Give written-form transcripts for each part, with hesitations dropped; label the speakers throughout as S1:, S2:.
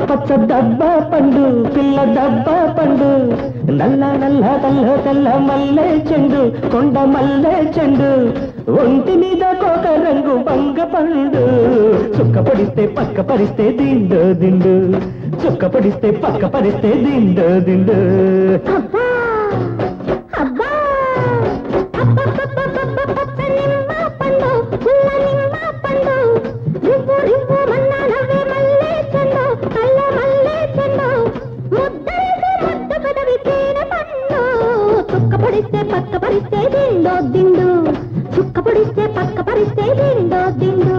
S1: పచ్చ డబ్బా పండు పిల్ల డబ్బా పండు నల్ల నల్ల తెల్ల తెల్ల మల్లె చెండు కొండ మల్లె చెండు ఒంటి మీద కోక రంగు బంగ పండు చుక్క పడిస్తే పక్క పరిస్తే దిండు దిండు చుక్క పడిస్తే పక్క పరిస్తే దిండు దిండు
S2: పక్క పరిస్తే దిండో దిండు చుక్క పొడిస్తే పక్క పరిస్తే దిండో దిండు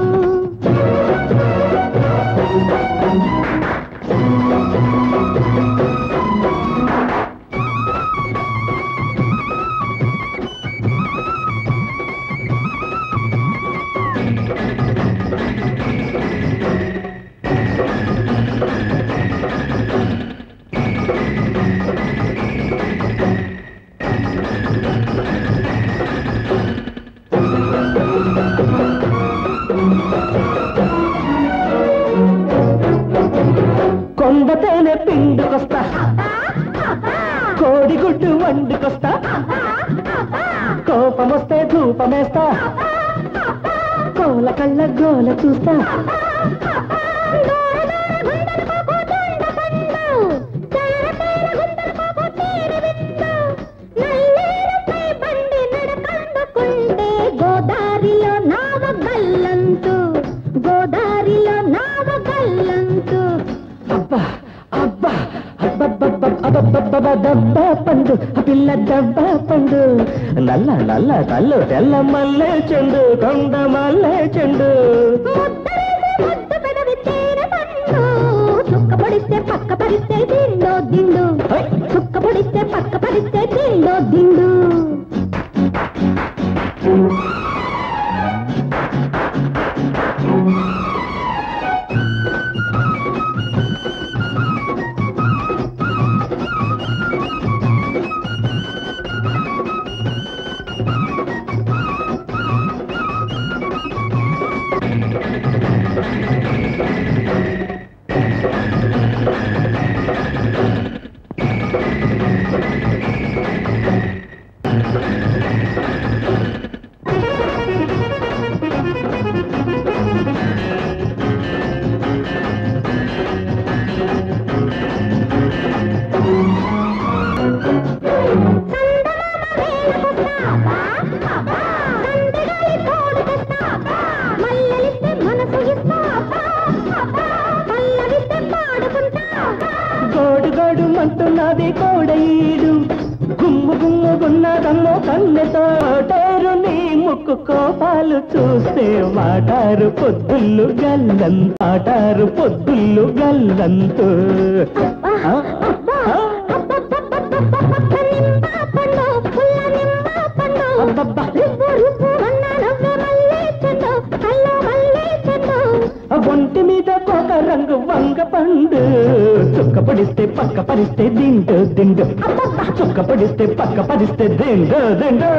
S1: కొండతేనే పిండుకొస్తా కోడిగుడ్డు వండుకొస్తా కోపమొస్తే ధూపమేస్తా కోల కళ్ళ గోల చూస్తా
S2: గోదారిలో నావ గల్లంతు గోదారిలో నావ గల్లంతు
S1: అబ్బా అబ్బా అబ్బబ్బబ్బబ్బబ్బబ్బ డబ్బా పండు పిల్ల డబ్బా పండు నల్ల నల్ల కళ్ళు తెల్ల మల్లె చెండు కొండ మల్లె చెండు
S2: చుక్క పొడిస్తే పక్క పరిస్తే దిండో దిండు చుక్క పొడిస్తే పక్క పరిస్తే దిండో దిండు
S1: గోడు గోడు మంటున్నది కోడీడు గుమ్ము గుమ్ముగున్నదమ్మో కన్నెతో టేరు నీ ముక్కు కోపాలు చూస్తే మాటారు పొద్దుళ్ళు గల్లంతాటారు పొద్దుళ్ళు గల్లంతు ఒంటి మీద కోక రంగు వంగ పండు చుక్క పడిస్తే పక్క పరిస్తే దిండు దిండు చుక్క పడిస్తే పక్క పరిస్తే దిండు దిండు